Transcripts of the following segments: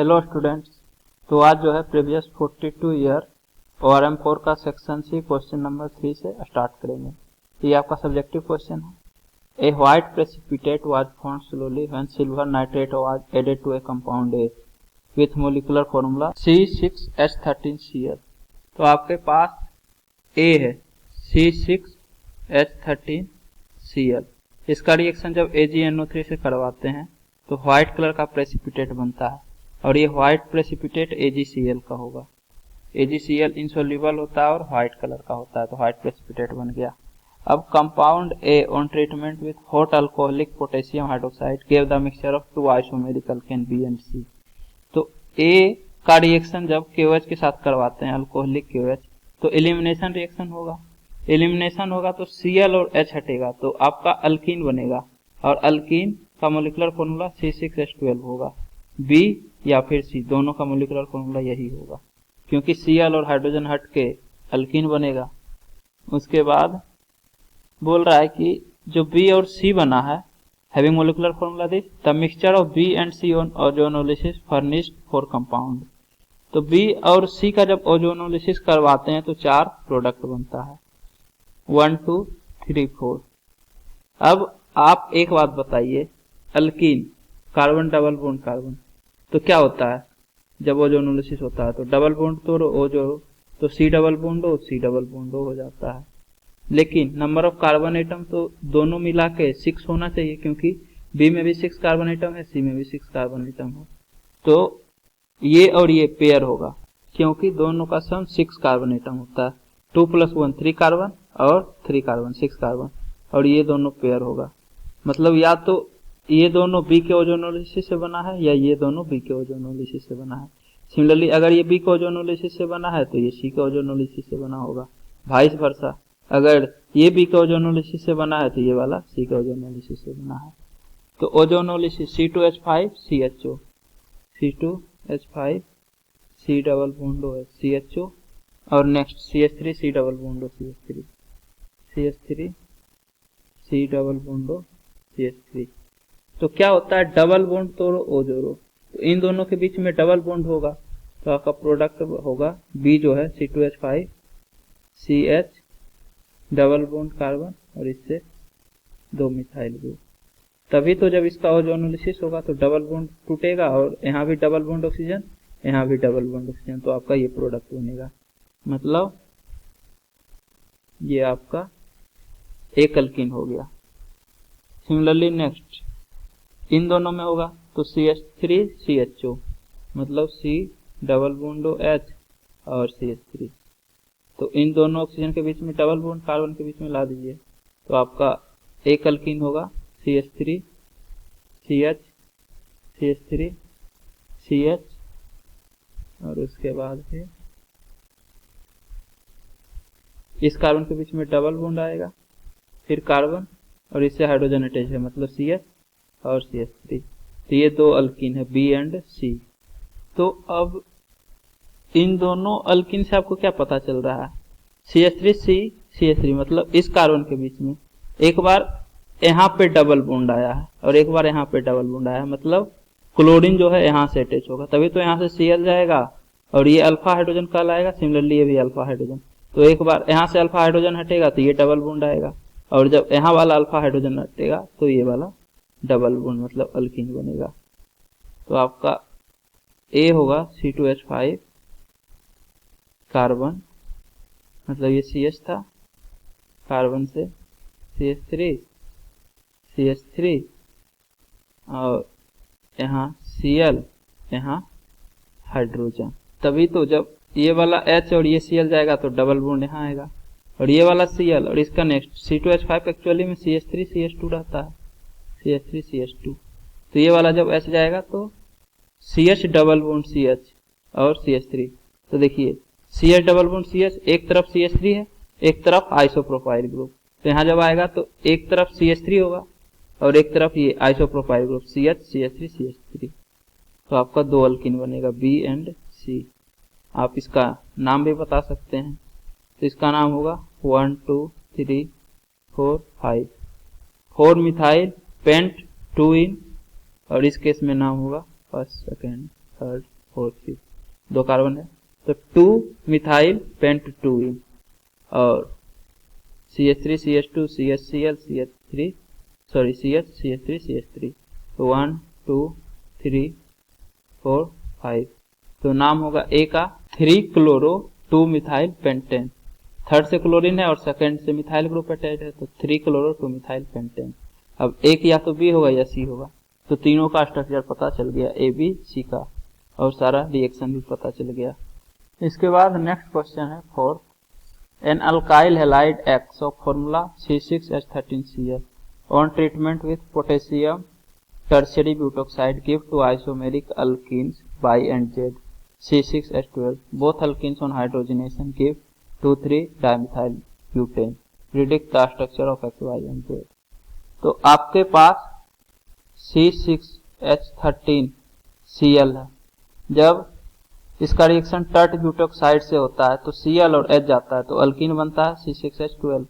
Hello students. तो आज जो है प्रीवियस 42 ईयर ORM4 का सेक्शन सी क्वेश्चन नंबर 3 से स्टार्ट करेंगे। ये आपका सब्जेक्टिव क्वेश्चन है। A white precipitate was formed slowly when silver nitrate was added to a compound a with molecular formula C6H13Cl। तो आपके पास ए है C6H13Cl। इसका रिएक्शन जब AgNO3 से करवाते हैं तो व्हाइट कलर का प्रेसिपिटेट बनता है और ये व्हाइट प्रेसिपिटेट AgCl का होगा। AgCl इंसोल्यूबल होता है और व्हाइट कलर का होता है, तो व्हाइट प्रेसिपिटेट बन गया। अब compound A on treatment with hot alcoholic potassium hydroxide give the mixture of 2 isomeric alkane B and C। तो ए का रिएक्शन जब KOH के साथ करवाते हैं, अल्कोहलिक KOH, तो एलिमिनेशन रिएक्शन होगा। एलिमिनेशन होगा तो Cl और H हटेगा तो आपका अल्कीन बनेगा और अल्कीन का मोलिकुलर फॉर्मूला C6H12 होगा। B या फिर C दोनों का मोलिकुलर फॉर्मूला यही होगा, क्योंकि Cl और हाइड्रोजन हट के अल्कीन बनेगा। उसके बाद बोल रहा है कि जो B और C बना है, having molecular formula this the mixture of B and C on ozonolysis furnished for compound. तो B और C का जब ओजोनोलिसिस करवाते हैं तो 4 प्रोडक्ट बनता है, 1 2 3 4। अब आप एक बात बताइए, alkyne carbon double bond carbon, तो क्या होता है जब ओजोनोलिसिस होता है? तो डबल बॉन्ड तोड़ो ओ जोड़ो, तो C double bond O C double bond O हो जाता है। लेकिन नंबर ऑफ कार्बन एटम तो दोनों मिला के 6 होना चाहिए, क्योंकि B में भी 6 कार्बन एटम है, C में भी 6 कार्बन एटम है। तो ये और ये पेयर होगा, क्योंकि दोनों का सम 6 कार्बन एटम होता है। 2 + 1 3 कार्बन और 3 कार्बन 6 कार्बन, और ये दोनों पेयर होगा। मतलब या तो ये दोनों B के ओजोनोलिसिस से बना है या ये दोनों B के ओजोनोलिसिस से बना है। सिमिलरली अगर ये B के ओजोनोलिसिस से बना है तो ये C के ओजोनोलिसिस से बना होगा, वाइस वर्सा। अगर ये B के ओजोनोलिसिस से बना है तो ये वाला C के ओजोनोलिसिस से बना है। तो ozonolysis C2H5 CHO, C2H5 C double bond O CHO, और next CH3 C double bond O CH3 C double bond O CH3। तो क्या होता है, डबल बॉन्ड तोड़ो ओ जोड़ो, तो इन दोनों के बीच में डबल बॉन्ड होगा, तो आपका प्रोडक्ट होगा B जो है C2H5 CH double bond carbon और इससे 2 मिथाइल ग्रुप। तभी तो जब इसका ओजोनोलिसिस होगा तो डबल बॉन्ड टूटेगा और यहाँ भी डबल बॉन्ड ऑक्सीजन, यहाँ भी डबल बॉन्ड ऑक्सीजन, तो आपका ये प्रोडक्ट बनेगा। मतलब ये आपका एक अल्कीन हो गया। सिमिलरली नेक्स्ट इन दोनों में होगा तो CH3 CHO, मतलब C डबल बॉन्ड OH और CH3, तो इन दोनों ऑक्सीजन के बीच में डबल बॉन्ड कार्बन के बीच में ला दीजिए, तो आपका एक अल्कीन होगा CH3 CH CH3 CH, और उसके बाद फिर इस कार्बन के बीच में डबल बॉन्ड आएगा, फिर कार्बन और इससे हाइड्रोजन अटैच है, मतलब CH और CH3। तो ये 2 अल्कीन है B एंड C। तो अब इन दोनों अल्कीन से आपको क्या पता चल रहा है, CH3 C CH3, मतलब इस कार्बन के बीच में एक बार यहाँ पे डबल बॉन्ड आया है और एक बार यहाँ पे डबल बॉन्ड आया है, मतलब क्लोरीन जो है यहाँ से अटैच होगा, तभी तो यहाँ से Cl जाएगा और ये अल्फा हाइड्रोजन कहलाएगा। सिमिलरली ये भी अल्फा हाइड्रोजन, तो एक बार यहाँ से अल्फा हाइड्रोजन हटेगा तो ये डबल बॉन्ड आएगा, और जब यहाँ वाला अल्फा हाइड्रोजन हटेगा तो ये वाला डबल बॉन्ड, मतलब अल्कीन बनेगा। तो आपका A होगा C2H5 कार्बन, मतलब ये CH था, कार्बन से CH3 और यहाँ Cl, यहाँ हाइड्रोजन। तभी तो जब ये वाला H और ये Cl जाएगा तो डबल बॉन्ड यहाँ आएगा, और ये वाला Cl और इसका नेक्स्ट C2H5 एक्चुअली में CH3 CH2 रहता है, CH3 CH2, तो ये वाला जब H जाएगा तो CH डबल बॉन्ड CH और CH3। तो देखिए CH डबल बॉन्ड CH, एक तरफ CH3 है एक तरफ आइसोप्रोपाइल ग्रुप, तो यहाँ जब आएगा तो एक तरफ CH3 होगा और एक तरफ ये isopropyl group CH CH3 CH3, तो आपका 2 अल्कीन बनेगा B एंड C। आप इसका नाम भी बता सकते हैं, तो इसका नाम होगा 1 2 3 4 5 4 मिथाइल पेंट 2 इन, और इस केस में नाम होगा first second third fourth fifth 2 carbon है, तो 2 मिथाइल पेंट 2 इन, और CH3 CH2 CHCl CH3 sorry CH CH3 CH3, तो 1 2 3 4 5, तो नाम होगा ए का 3 क्लोरो 2 मिथाइल पेंटेन। थर्ड से क्लोरीन है और सेकंड से मिथाइल ग्रुप अटैच है, तो 3 क्लोरो 2 मिथाइल पेंटेन। अब एक या तो बी होगा या सी होगा, तो तीनों का स्ट्रक्चर पता चल गया, ए बी सी का, और सारा रिएक्शन भी पता चल गया। इसके बाद नेक्स्ट क्वेश्चन है fourth, an alkyl halide X of formula C6H13Cl on treatment with potassium tertiary butoxide give two isomeric alkenes Y and Z C6H12 both alkenes on hydrogenation give 2,3 dimethyl butane, predict the structure of X, Y and Z। तो आपके पास C6H13Cl है, जब इसका reaction tert butoxide से होता है तो Cl और H जाता है तो अल्कीन बनता है C6H12,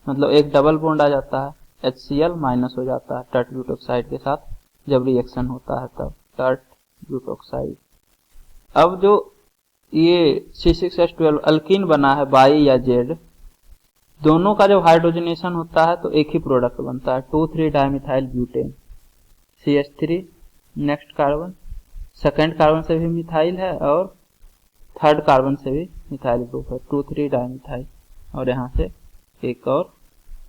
मतलब एक डबल बॉन्ड आ जाता है, HCl माइनस हो जाता है टर्ट ब्यूटोक्साइड के साथ जब रिएक्शन होता है तब टर्ट ब्यूटोक्साइड। अब जो ये C6H12 अल्कीन बना है बाई या जेड, दोनों का जब हाइड्रोजनेशन होता है तो एक ही प्रोडक्ट बनता है 2,3 dimethyl butane CH3। Next carbon, second carbon से भी मिथाइल है और थर्ड कार्बन से भी मिथाइल ग्रुप है 2,3 डाइमिथाइल, और यहाँ से एक और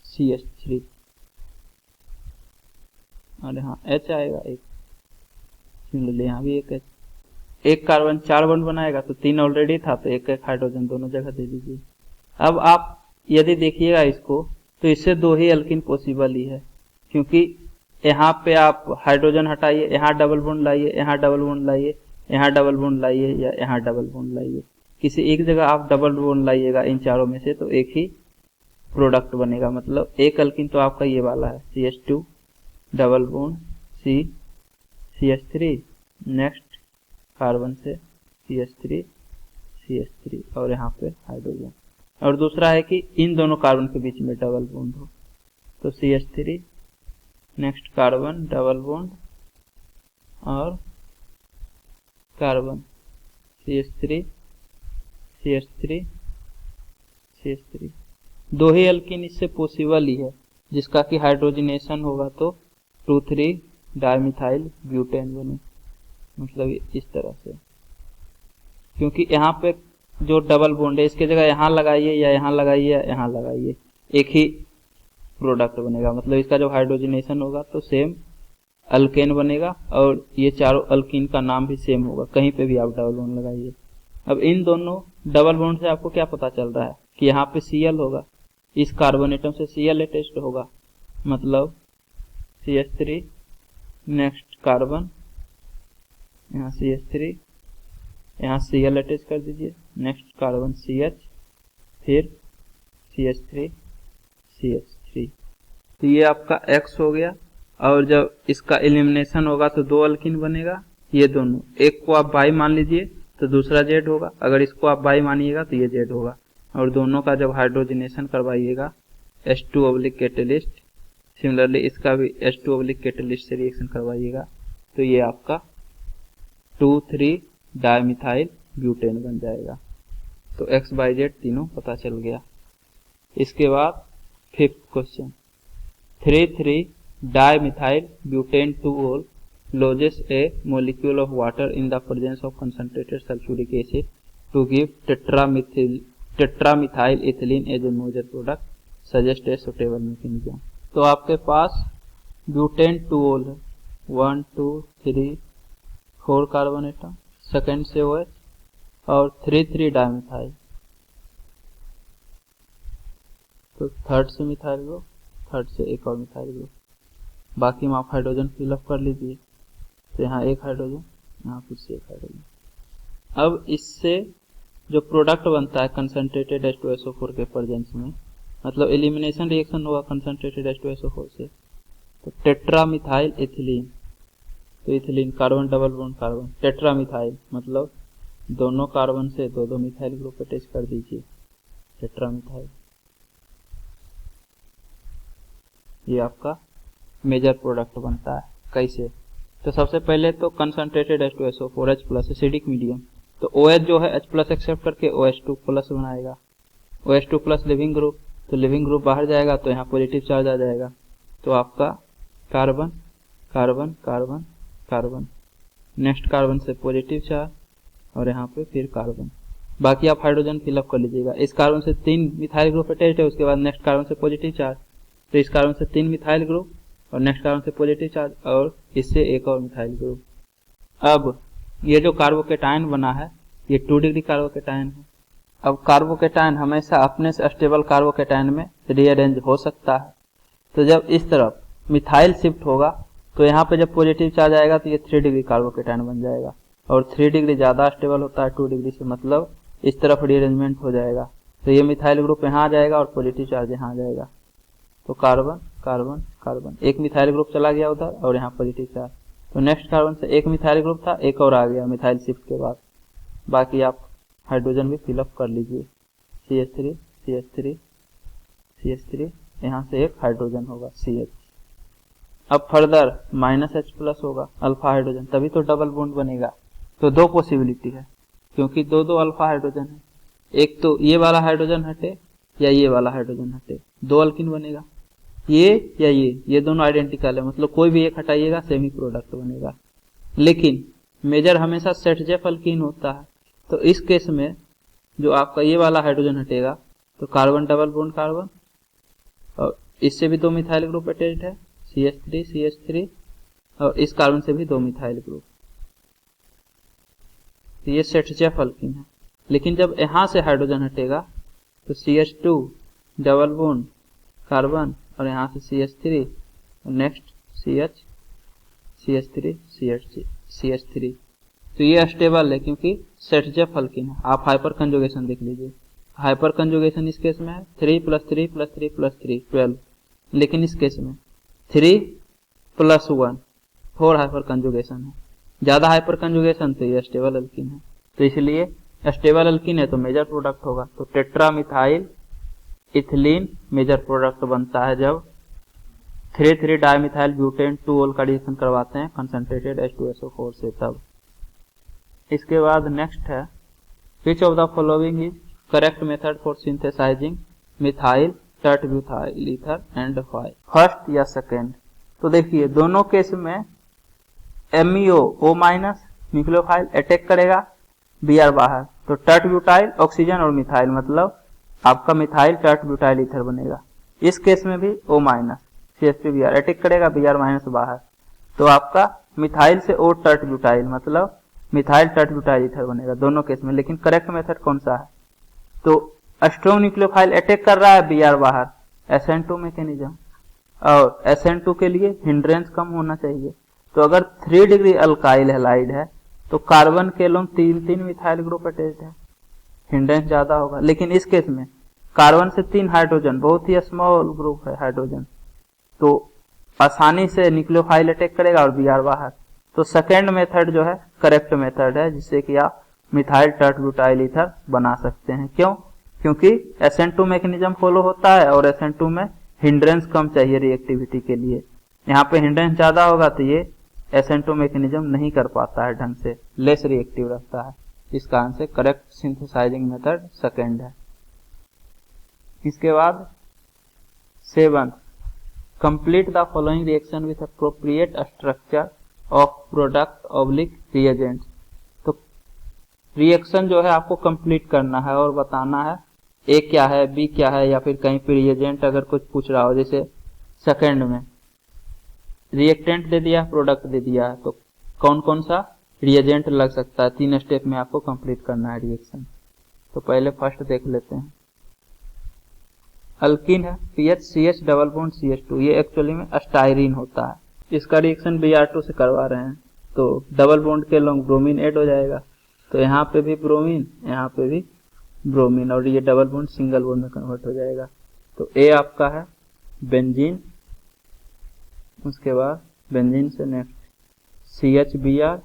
CH3 और यहाँ H आएगा एक, यहाँ भी एक H। एक कार्बन 4 बॉन्ड बनाएगा तो 3 ऑलरेडी था तो एक एक हाइड्रोजन दोनों जगह दे दीजिए। अब आप यदि देखिएगा इसको तो इससे 2 ही अल्कीन पॉसिबल ही है, क्योंकि यहाँ पे आप हाइड्रोजन हटाइए, यहाँ डबल बॉन्ड लाइए, यहाँ डबल बॉन्ड लाइए, यहाँ डबल बॉन्ड लाइए या यहाँ डबल बॉन्ड लाइए, किसी एक जगह आप डबल बॉन्ड लाइएगा इन चारों में से तो एक ही प्रोडक्ट बनेगा। मतलब एक अल्कीन तो आपका ये वाला है CH2 double bond CH3, next carbon से CH3 और यहाँ पे हाइड्रोजन, और दूसरा है कि इन दोनों कार्बन के बीच में डबल बॉन्ड हो, तो CH3 next carbon double bond और कार्बन CH3 2 ही अल्कीन इससे पॉसिबल ही है जिसका कि हाइड्रोजनेशन होगा तो 2,3 डाइमिथाइल ब्यूटेन बने, मतलब इस तरह से, क्योंकि यहाँ पे जो डबल बॉन्ड है इसके जगह यहाँ लगाइए या यहाँ लगाइए या यहाँ लगाइए एक ही प्रोडक्ट बनेगा, मतलब इसका जब हाइड्रोजनेशन होगा तो सेम अल्केन बनेगा और ये चारों अल्कीन का नाम भी सेम होगा, कहीं पे भी आप डबल बॉन्ड लगाइए। अब इन दोनों डबल बॉन्ड से आपको क्या पता चल रहा है कि यहाँ पे Cl होगा, इस कार्बन एटम से Cl अटैच्ड होगा, मतलब CH3 नेक्स्ट कार्बन यहाँ CH3 यहाँ Cl अटैच कर दीजिए, नेक्स्ट कार्बन CH फिर CH3 तो ये आपका X हो गया। और जब इसका एलिमिनेशन होगा तो 2 अल्कीन बनेगा, ये दोनों, एक को आप बाई मान लीजिए तो दूसरा जेड होगा, अगर इसको आप बाई मानिएगा तो ये जेड होगा, और दोनों का जब हाइड्रोजनेशन करवाइएगा H2 कैटेलिस्ट, सिमिलरली इसका भी H2 कैटेलिस्ट से रिएक्शन करवाइएगा तो ये आपका 2,3 डाइमिथाइल ब्यूटेन बन जाएगा। तो X Y Z तीनों पता चल गया। इसके बाद fifth question, 3,3 dimethyl butane 2-ol loses a molecule of water in the presence of concentrated sulfuric acid to give tetramethyl ethylene as a major product, suggest a suitable mechanism। तो आपके पास butane 2-ol है, 1 2 3 4 carbon atom, second से OH और 3,3 dimethyl, तो third से methyl group, third से एक और मिथाइल ग्रुप, बाकी में आप हाइड्रोजन फिलअप कर लीजिए, तो यहाँ एक हाइड्रोजन, यहाँ फिर से एक हाइड्रोजन। अब इससे जो प्रोडक्ट बनता है कंसंट्रेटेड H2SO4 के प्रेजेंस में, मतलब एलिमिनेशन रिएक्शन होगा कंसंट्रेटेड H2SO4 से, तो टेट्रामिथाइल एथिलीन, तो ethylene carbon double bond carbon, टेट्रामिथाइल मतलब दोनों कार्बन से 2-2 मिथाइल ग्रुप अटैच कर दीजिए, टेट्रामिथाइल, ये आपका मेजर प्रोडक्ट बनता है। कैसे? तो सबसे पहले तो concentrated H2SO4 H+ acidic medium, तो OH जो है H+ एक्सेप्ट करके OH2+ बनाएगा। OH2+ लिविंग ग्रुप, तो लिविंग ग्रुप बाहर जाएगा तो यहाँ पॉजिटिव चार्ज आ जाएगा, तो आपका carbon carbon carbon carbon, next carbon से पॉजिटिव चार्ज और यहाँ पे फिर कार्बन। बाकी आप हाइड्रोजन फिलअप कर लीजिएगा। इस कार्बन से 3 मिथाइल ग्रुप अटैच्ड है, उसके बाद नेक्स्ट कार्बन से पॉजिटिव चार्ज, तो इस कार्बन से 3 मिथाइल ग्रुप और नेक्स्ट कार्बन से पॉजिटिव चार्ज और इससे एक और मिथाइल ग्रुप। अब ये जो कार्बोकेटायन बना है ये 2 डिग्री कार्बोकेटायन है। अब कार्बोकेटायन हमेशा अपने से स्टेबल कार्बोकेटायन में रीअरेंज हो सकता है, तो जब इस तरफ मिथाइल शिफ्ट होगा तो यहाँ पे जब पॉजिटिव चार्ज आएगा तो ये 3 डिग्री कार्बोकेटायन बन जाएगा, और 3 डिग्री ज़्यादा स्टेबल होता है 2 डिग्री से, मतलब इस तरफ रीअरेंजमेंट हो जाएगा, तो ये मिथाइल ग्रुप यहाँ आ जाएगा और पॉजिटिव चार्ज यहाँ आ जाएगा, तो कार्बन कार्बन कार्बन, एक मिथाइल ग्रुप चला गया उधर और यहाँ पॉजिटिव चार्ज, तो नेक्स्ट कार्बन से एक मिथाइल ग्रुप था, एक और आ गया मिथाइल शिफ्ट के बाद। बाकी आप हाइड्रोजन भी फिलअप कर लीजिए, CH3 CH3 CH3, यहाँ से एक हाइड्रोजन होगा CH। अब फर्दर -H+ होगा अल्फा हाइड्रोजन, तभी तो डबल बॉन्ड बनेगा। तो 2 पॉसिबिलिटी है, क्योंकि 2 अल्फा हाइड्रोजन है, एक तो ये वाला हाइड्रोजन हटे या ये वाला हाइड्रोजन हटे, 2 अल्किन बनेगा, ये या ये दोनों आइडेंटिकल है, मतलब कोई भी एक हटाइएगा सेमी प्रोडक्ट बनेगा। लेकिन मेजर हमेशा सेट-जेफ अल्कीन होता है, तो इस केस में जो आपका ये वाला हाइड्रोजन हटेगा तो कार्बन डबल बॉन्ड कार्बन, और इससे भी 2 मिथाइल ग्रुप अटैच्ड है CH3 CH3, और इस कार्बन से भी 2 मिथाइल ग्रुप, तो ये सेट-जेफ अल्कीन है। लेकिन जब यहाँ से हाइड्रोजन हटेगा तो CH2 डबल बॉन्ड कार्बन और यहाँ से CH3 और नेक्स्ट CH3, तो ये स्टेबल है क्योंकि सेट-जेफ अल्कीन है। आप हाइपर कंजुगेशन देख लीजिए, हाइपर कंजुगेशन इस केस में है 3 + 3 + 3 + 3 12, लेकिन इस केस में 3 + 1 4 हाइपर कंजुगेशन है। ज्यादा हाइपर कंजुगेशन तो ये स्टेबल अल्कीन है, तो इसलिए स्टेबल अल्कीन है तो मेजर प्रोडक्ट होगा, तो टेट्रामिथाइल इथिलीन मेजर प्रोडक्ट बनता है जब 3,3 डाइमिथाइल ब्यूटेन 2 ओल का रिएक्शन करवाते हैं कंसंट्रेटेड H2SO4 से तब। इसके बाद नेक्स्ट है which of the following is correct method for synthesizing methyl tert butyl ether and why, first या सेकेंड। तो देखिए दोनों केस में MEO O- न्यूक्लियोफाइल अटैक करेगा, Br बाहर, तो टर्टब्यूटाइल ऑक्सीजन और मिथाइल, मतलब आपका मिथाइल टर्टब्यूटाइल ईथर बनेगा। इस केस में भी O- CH3Br अटैक करेगा, Br- बाहर, तो आपका मिथाइल से O टर्टब्यूटाइल, मतलब मिथाइल टर्टब्यूटाइल ईथर बनेगा दोनों केस में। लेकिन करेक्ट मेथड कौन सा है, तो स्ट्रॉन्ग न्यूक्लियोफाइल अटैक कर रहा है, Br बाहर, SN2 मैकेनिज्म, और SN2 के लिए हिंड्रेंस कम होना चाहिए, तो अगर 3 डिग्री अल्काइल हैलाइड है तो कार्बन के लोग 3 मिथाइल ग्रुप अटैच्ड है, हिंड्रेंस ज्यादा होगा। लेकिन इस केस में कार्बन से 3 हाइड्रोजन, बहुत ही स्मॉल ग्रुप है हाइड्रोजन, तो आसानी से न्यूक्लियोफाइल अटैक करेगा और Br बाहर, तो सेकेंड मेथड जो है करेक्ट मेथड है, जिससे कि आप मिथाइल टर्टब्यूटाइल ईथर बना सकते हैं। क्यों, क्योंकि SN2 मैकेनिज्म फॉलो होता है और SN2 में हिंड्रेंस कम चाहिए रिएक्टिविटी के लिए, यहाँ पे हिंड्रेंस ज्यादा होगा तो ये SN2 मैकेनिज्म नहीं कर पाता है ढंग से, लेस रिएक्टिव रहता है, इस कारण से करेक्ट सिंथेसाइजिंग मेथड सेकेंड है। इसके बाद 7 complete the following reaction with appropriate structure of product oblique reagent. तो रिएक्शन जो है आपको कंप्लीट करना है और बताना है A क्या है, B क्या है, या फिर कहीं पे रिएजेंट अगर कुछ पूछ रहा हो, जैसे सेकंड में रिएक्टेंट दे दिया, प्रोडक्ट दे दिया है, तो कौन कौन सा रिएजेंट लग सकता है, 3 स्टेप में आपको कंप्लीट करना है रिएक्शन। तो पहले फर्स्ट देख लेते हैं, अल्कीन है CH डबल बॉन्ड CH2, ये एक्चुअली में स्टाइरीन होता है, इसका रिएक्शन Br2 से करवा रहे हैं, तो डबल बॉन्ड के लॉन्ग ब्रोमीन ऐड हो जाएगा, तो यहाँ पे भी ब्रोमीन, यहाँ पे भी ब्रोमीन, और ये डबल बॉन्ड सिंगल बॉन्ड में कन्वर्ट हो जाएगा। तो ए आपका है बेंजीन, उसके बाद बेंजीन से नेक्स्ट CHBr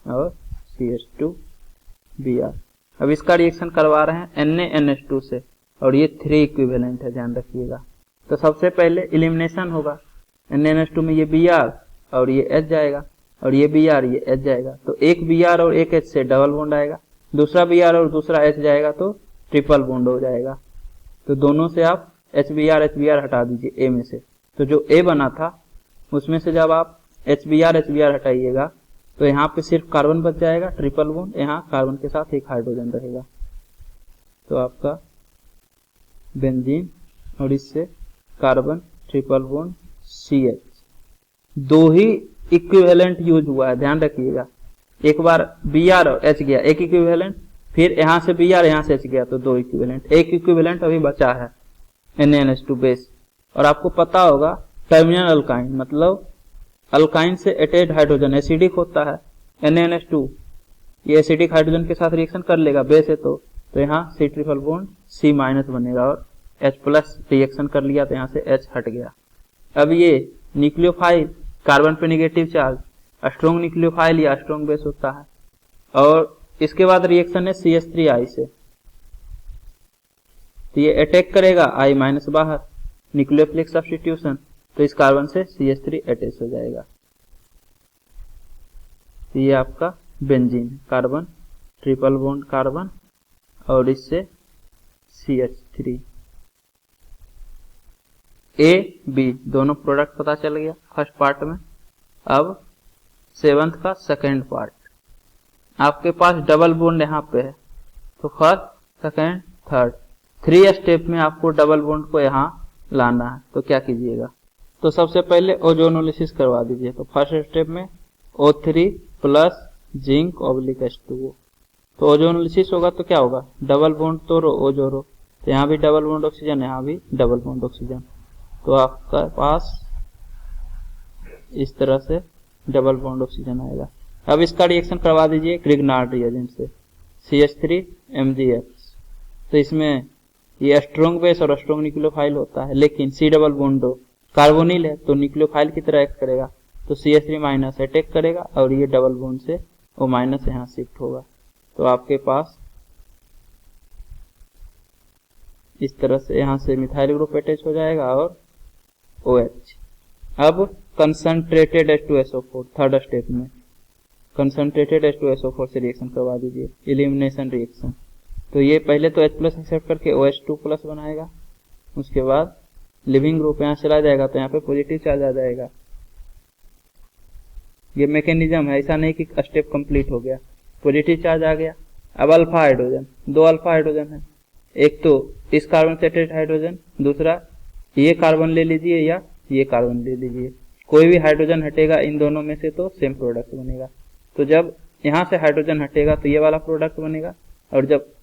और CH2Br। अब इसका रिएक्शन करवा रहे हैं NaNH2 से, और ये 3 इक्विवेलेंट है, ध्यान रखिएगा। तो सबसे पहले एलिमिनेशन होगा, NaNH2 में ये Br और ये H जाएगा, और ये Br ये H जाएगा, तो एक Br और एक H से डबल बॉन्ड आएगा, दूसरा Br और दूसरा H जाएगा तो ट्रिपल बॉन्ड हो जाएगा। तो दोनों से आप HBr हटा दीजिए A में से, तो जो A बना था उसमें से जब आप HBr हटाइएगा तो यहाँ पे सिर्फ कार्बन बच जाएगा, ट्रिपल बॉन्ड, यहाँ कार्बन के साथ एक हाइड्रोजन रहेगा, तो आपका बेंजीन और इससे कार्बन ट्रिपल बॉन्ड CH। दो ही इक्विवेलेंट यूज हुआ है, ध्यान रखिएगा। एक बार Br और H गया एक इक्विवेलेंट, फिर यहाँ से Br यहाँ से H गया तो दो इक्विवेलेंट, एक इक्विवेलेंट अभी बचा है NaNH2 बेस। और आपको पता होगा टर्मिनल अल्काइन मतलब अल्काइन से अटैच्ड हाइड्रोजन एसिडिक होता है, NaNH2 ये एसिडिक हाइड्रोजन के साथ रिएक्शन कर लेगा बेस है तो यहाँ C triple bond C minus बनेगा और H प्लस रिएक्शन कर लिया तो यहाँ से H हट गया। अब ये न्यूक्लियोफाइल कार्बन पे नेगेटिव चार्ज, स्ट्रॉन्ग न्यूक्लियोफाइल या स्ट्रॉन्ग बेस होता है, और इसके बाद रिएक्शन है CH3I से, तो ये अटैक करेगा I माइनस बाहर, न्यूक्लियोफिलिक सब्स्टिट्यूशन, तो इस कार्बन से CH3 अटैच हो जाएगा। तो ये आपका benzene, carbon triple bond carbon और इससे CH3। A B दोनों प्रोडक्ट पता चल गया फर्स्ट पार्ट में। अब सेवंथ का सेकेंड पार्ट, आपके पास डबल बॉन्ड यहाँ पे है, तो फर्स्ट सेकेंड थर्ड 3 स्टेप में आपको डबल बॉन्ड को यहाँ लाना है। तो क्या कीजिएगा, तो सबसे पहले ओजोनोलिसिस करवा दीजिए। तो फर्स्ट स्टेप में O3 plus zinc oblique H2O, तो ओजोनोलिसिस होगा तो क्या होगा, डबल बॉन्ड तोड़ो O जोड़ो, तो यहाँ भी डबल बॉन्ड ऑक्सीजन, यहाँ भी डबल बॉन्ड ऑक्सीजन, तो आपका पास इस तरह से डबल बॉन्ड ऑक्सीजन आएगा। अब इसका रिएक्शन करवा दीजिए ग्रिग्नार्ड रिएजेंट से, CH3MgX। तो इसमें ये स्ट्रॉन्ग बेस और स्ट्रॉन्ग न्यूक्लियोफाइल होता है, लेकिन C डबल बॉन्ड कार्बोनिल है तो न्यूक्लियोफाइल की तरह एक्ट करेगा, तो CH3 माइनस अटैक करेगा और ये डबल बॉन्ड से O माइनस यहाँ शिफ्ट होगा। तो आपके पास इस तरह से यहाँ से मिथाइल ग्रुप अटैच हो जाएगा और OH। अब कंसंट्रेटेड H2SO4 थर्ड स्टेप में कंसंट्रेटेड H2SO4 से रिएक्शन करवा दीजिए, एलिमिनेशन रिएक्शन। तो ये पहले तो H प्लस एक्सेप्ट करके OH2 प्लस बनाएगा, उसके बाद लिविंग ग्रुप यहाँ चला जाएगा तो यहाँ पे पॉजिटिव चार्ज आ जाएगा। ये मैकेनिज्म है, ऐसा नहीं कि स्टेप कंप्लीट हो गया, पॉजिटिव चार्ज आ गया। अब अल्फा हाइड्रोजन, दो अल्फा हाइड्रोजन है, एक तो इस कार्बन से अटैच्ड हाइड्रोजन, दूसरा ये कार्बन ले लीजिए या ये कार्बन ले लीजिए, कोई भी हाइड्रोजन हटेगा इन दोनों में से तो सेम प्रोडक्ट बनेगा। तो जब यहाँ से हाइड्रोजन हटेगा तो ये वाला प्रोडक्ट बनेगा, और जब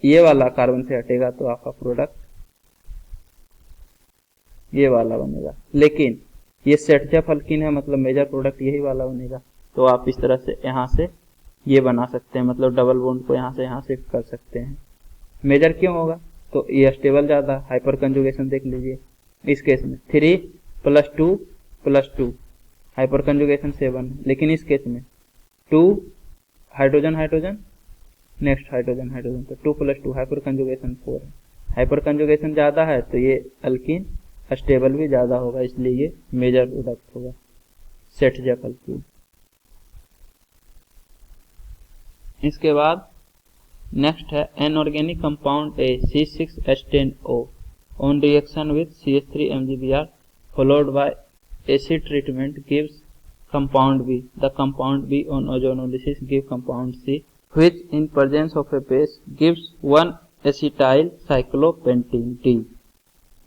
ये वाला कार्बन से हटेगा तो आपका प्रोडक्ट ये वाला बनेगा। लेकिन ये सेटजप अल्कीन है, मतलब मेजर प्रोडक्ट यही वाला बनेगा। तो आप इस तरह से यहाँ से ये बना सकते हैं, मतलब डबल बॉन्ड को यहाँ से यहाँ शिफ्ट कर सकते हैं। मेजर क्यों होगा, तो ये स्टेबल ज्यादा, हाइपर कंजुगेशन देख लीजिए। इस केस में 3 + 2 हाइपर कंजुगेशन 7, लेकिन इस केस में 2 hydrogen hydrogen next hydrogen hydrogen, तो 2 + 2 हाइपर कंजुगेशन 4 है। हाइपर कंजुगेशन ज्यादा है तो ये अल्कीन स्टेबल भी ज्यादा होगा, इसलिए ये मेजर प्रोडक्ट होगा सेटजप अल्कीन। इसके बाद नेक्स्ट है एनऑर्गेनिक compound A C6H10O on reaction with CH3MgBr followed by acid treatment gives compound B. The compound B on ozonolysis gives compound C, which in presence of a base gives 1-acetyl cyclopentene D.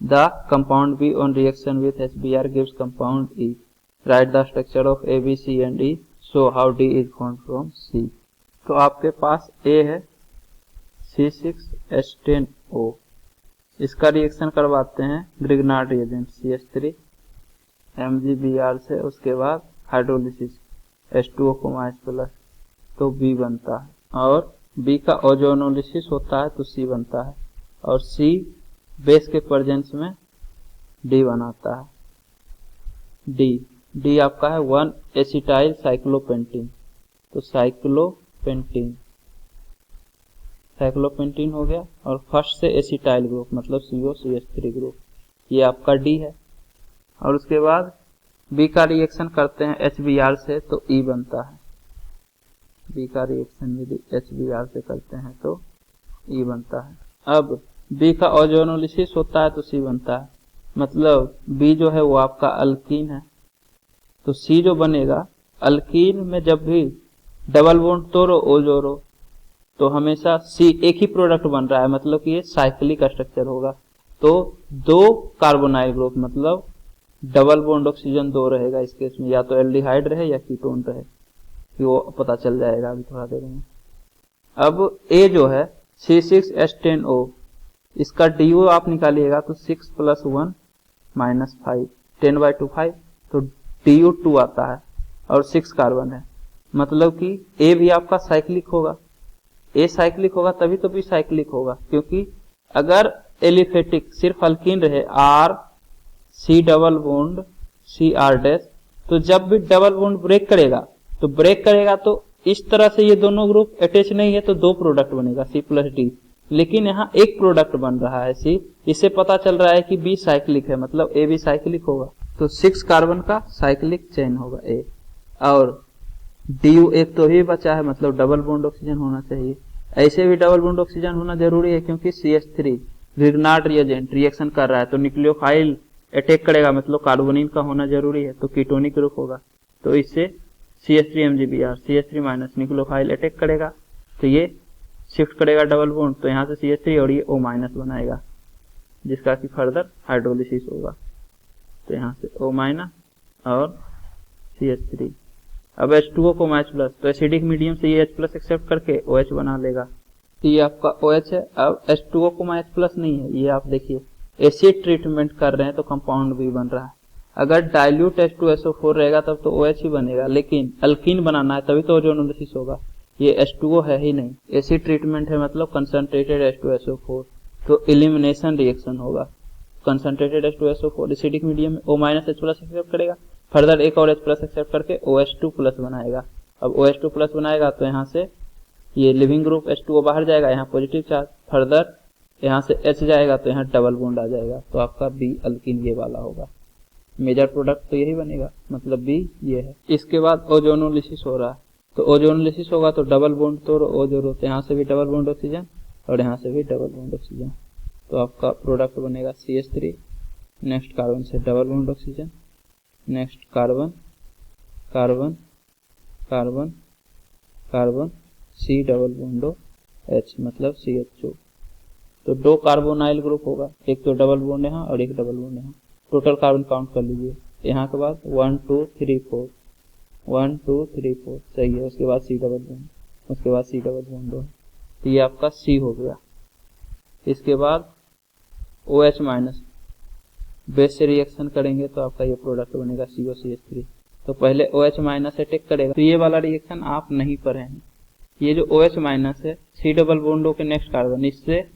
The compound B on reaction with HBr gives compound E. Write the structure of A, B, C and E. Show how D is formed from C. तो आपके पास A है C6H10O, इसका reaction करवाते हैं Grignard reagent CH3MgBr से, उसके बाद hydrolysis H2O H+, तो B बनता है, और B का ओजोनोलिसिस होता है तो C बनता है, और C बेस के प्रेजेंस में D बनाता है। D आपका है 1-एसिटाइल साइक्लोपेंटीन, तो साइक्लोपेंटीन हो गया, और फर्स्ट से एसिटाइल ग्रुप मतलब COCH3 ग्रुप, ये आपका D है। और उसके बाद बी का रिएक्शन करते हैं HBr से तो E बनता है। बी का रिएक्शन यदि HBr से करते हैं तो E बनता है। अब बी का ओजोनोलिसिस होता है तो C बनता है। मतलब बी जो है वो आपका अल्कीन है, तो C जो बनेगा, अल्कीन में जब भी डबल बॉन्ड तोड़ो O जोड़ो तो हमेशा C एक ही प्रोडक्ट बन रहा है, मतलब कि ये साइक्लिक स्ट्रक्चर होगा। तो दो कार्बोनाइल ग्रुप मतलब डबल बॉन्ड ऑक्सीजन दो रहेगा इस केस में, या तो एल्डिहाइड रहे या कीटोन रहे, वो पता चल जाएगा अभी थोड़ा देर में। अब A जो है C6H10O, इसका DO आप निकालिएगा तो 6 + 1 - 5, 10/2 5, तो DO 2 आता है और 6 कार्बन है, मतलब कि A भी आपका साइक्लिक होगा। A साइक्लिक होगा तभी तो B साइक्लिक होगा, क्योंकि अगर एलिफेटिक सिर्फ अल्कीन रहे R C double bond CR', तो जब भी डबल बॉन्ड ब्रेक करेगा तो इस तरह से ये दोनों ग्रुप अटैच नहीं है तो दो प्रोडक्ट बनेगा C + D, लेकिन यहाँ एक प्रोडक्ट बन रहा है C, इससे पता चल रहा है कि B साइक्लिक है, मतलब A भी साइक्लिक होगा। तो 6 कार्बन का साइक्लिक चेन होगा A। और DU एक तो ही बचा है, मतलब डबल बॉन्ड ऑक्सीजन होना चाहिए। ऐसे भी डबल बॉन्ड ऑक्सीजन होना जरूरी है क्योंकि CH3 ग्रिग्नार्ड रिएजेंट रिएक्शन कर रहा है तो न्यूक्लियोफाइल अटैक करेगा, मतलब कार्बोनिल का होना जरूरी है, तो कीटोनिक ग्रुप होगा। तो इससे CH3MgBr CH3- न्यूक्लियोफाइल अटैक करेगा तो ये शिफ्ट करेगा डबल बॉन्ड, तो यहाँ से CH3 और ये O- बनाएगा, जिसका कि फर्दर हाइड्रोलिसिस होगा। तो यहाँ से O- और CH3। अब H2O को H+, तो एसिडिक मीडियम से ये H+ एक्सेप्ट करके OH बना लेगा, तो ये आपका OH है। अब H2O को H+ नहीं है, ये आप देखिए एसिड ट्रीटमेंट कर रहे हैं तो कंपाउंड भी बन रहा है। अगर डाइल्यूट H2SO4 रहेगा तब तो OH ही बनेगा, लेकिन अल्कीन बनाना है तभी तो ओजोनोलिसिस होगा। ये H2O है ही नहीं, एसिड ट्रीटमेंट है, मतलब कंसंट्रेटेड H2SO4, तो एलिमिनेशन रिएक्शन होगा। कंसंट्रेटेड H2SO4 एसिडिक मीडियम में O- H+ एक्सेप्ट करेगा, फर्दर एक और H+ एक्सेप्ट करके OH2+ बनाएगा। अब OH2+ बनाएगा तो यहाँ से ये लिविंग ग्रुप H2O बाहर जाएगा, यहाँ पॉजिटिव चार्ज, फर्दर यहाँ से H जाएगा तो यहाँ डबल बॉन्ड आ जाएगा, तो आपका B अल्कीन ये वाला होगा। मेजर प्रोडक्ट तो यही बनेगा, मतलब B ये है। इसके बाद ओजोनोलिसिस हो रहा है, तो ओजोनोलिसिस होगा तो डबल बॉन्ड तोड़ो O जोड़ो, तो यहाँ से भी डबल बॉन्ड ऑक्सीजन और यहाँ से भी डबल बॉन्ड ऑक्सीजन, तो आपका प्रोडक्ट बनेगा CH3, नेक्स्ट कार्बन से double bond oxygen, next carbon carbon carbon carbon C double bond H, मतलब CHO। तो दो कार्बोनाइल ग्रुप होगा, एक तो डबल बॉन्ड यहाँ और एक डबल बॉन्ड यहाँ। टोटल कार्बन काउंट कर लीजिए, यहाँ के बाद 1 2 3 4 1 2 3 4 सही है। उसके बाद C डबल बॉन्ड, उसके बाद C डबल बॉन्ड, तो ये आपका C हो गया। इसके बाद OH- बेस से रिएक्शन करेंगे तो आपका ये प्रोडक्ट बनेगा COCH3। तो पहले OH- अटैक करेगा, तो ये वाला रिएक्शन आप नहीं पढ़े हैं। ये जो OH- है C डबल बॉन्ड के नेक्स्ट कार्बन इससे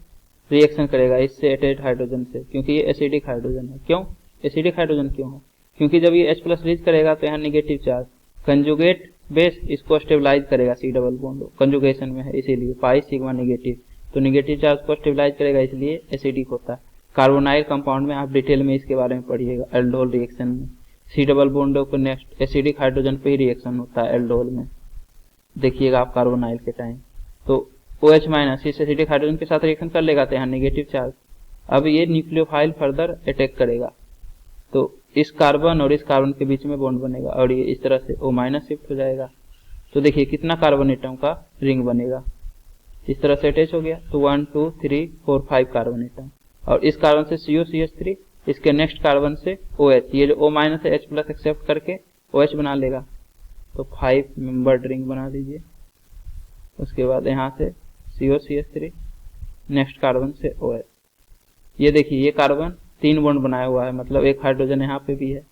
रिएक्शन करेगा, इससे अटैच्ड हाइड्रोजन से, क्योंकि ये एसिडिक हाइड्रोजन है। क्यों एसिडिक हाइड्रोजन क्यों है? क्योंकि जब ये H+ रीच करेगा तो यहाँ निगेटिव चार्ज, कंजुगेट बेस इसको स्टेबलाइज करेगा, C डबल बॉन्ड कंजुगेशन में है इसीलिए पाई सिग्मा निगेटिव, तो निगेटिव चार्ज को स्टेबलाइज करेगा इसलिए एसिडिक होता है। कार्बोनाइल कंपाउंड में आप डिटेल में इसके बारे में पढ़िएगा। एल्डोल रिएक्शन में C डबल बॉन्ड को नेक्स्ट एसिडिक हाइड्रोजन पे ही रिएक्शन होता है एल्डोल में, देखिएगा आप कार्बोनाइल के टाइम। तो OH- इस एसिडिक हाइड्रोजन के साथ रिएक्शन कर लेगा तो यहाँ नेगेटिव चार्ज, अब ये न्यूक्लियोफाइल फर्दर अटैक करेगा, तो इस कार्बन और इस कार्बन के बीच में बॉन्ड बनेगा और ये इस तरह से O- शिफ्ट हो जाएगा। तो देखिए कितना कार्बन एटम का रिंग बनेगा, इस तरह से अटैच हो गया, तो 1 2 3 4 5 कार्बन एटम, और इस कार्बन से COCH3, इसके नेक्स्ट कार्बन से OH, ये जो O- है H+ एक्सेप्ट करके OH बना लेगा, तो 5 मेंबर्ड रिंग बना दीजिए। उसके बाद यहाँ से COCH3, नेक्स्ट कार्बन से OH। ये देखिए ये कार्बन 3 बॉन्ड बनाया हुआ है, मतलब एक हाइड्रोजन यहाँ पे भी है।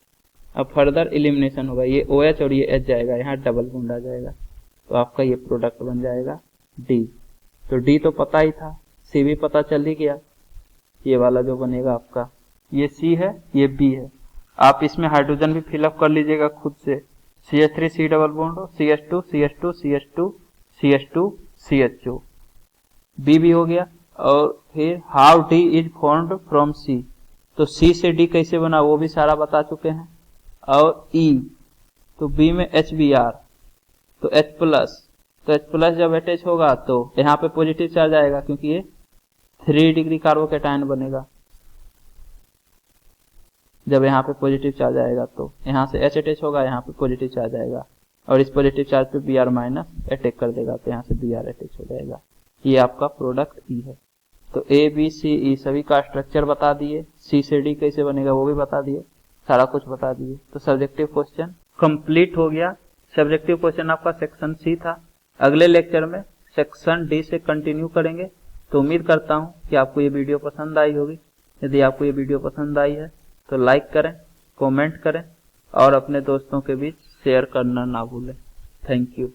अब फर्दर एलिमिनेशन होगा, ये OH और ये H जाएगा, यहाँ डबल बॉन्ड आ जाएगा, तो आपका ये प्रोडक्ट बन जाएगा D। तो D तो पता ही था, C भी पता चल ही गया, ये वाला जो बनेगा आपका ये C है, ये B है। आप इसमें हाइड्रोजन भी फिलअप कर लीजिएगा खुद से, CH3 C double bond, CH2 CH2 CH2 CH2 CHO, B भी हो गया। और फिर how D is formed from C, तो C से D कैसे बना वो भी सारा बता चुके हैं। और ई, तो बी में HBr, तो H प्लस, तो H प्लस जब अटैच होगा तो यहाँ पे पॉजिटिव चार्ज आएगा क्योंकि ये 3 डिग्री कार्बोकेटायन बनेगा। जब यहाँ पे पॉजिटिव चार्ज आएगा तो यहाँ से H अटैच होगा, यहाँ पे पॉजिटिव चार्ज आएगा और इस पॉजिटिव चार्ज पे Br माइनस अटैक कर देगा, तो यहाँ से Br अटैच हो जाएगा। ये आपका प्रोडक्ट ई है। तो ए बी सी ई सभी का स्ट्रक्चर बता दिए, सी से डी कैसे बनेगा वो भी बता दिए, सारा कुछ बता दिए। तो सब्जेक्टिव क्वेश्चन कंप्लीट हो गया। सब्जेक्टिव क्वेश्चन आपका सेक्शन सी था। अगले लेक्चर में सेक्शन डी से कंटिन्यू करेंगे। तो उम्मीद करता हूँ कि आपको ये वीडियो पसंद आई होगी। यदि आपको ये वीडियो पसंद आई है तो लाइक करें, कमेंट करें और अपने दोस्तों के बीच शेयर करना ना भूलें। Thank you.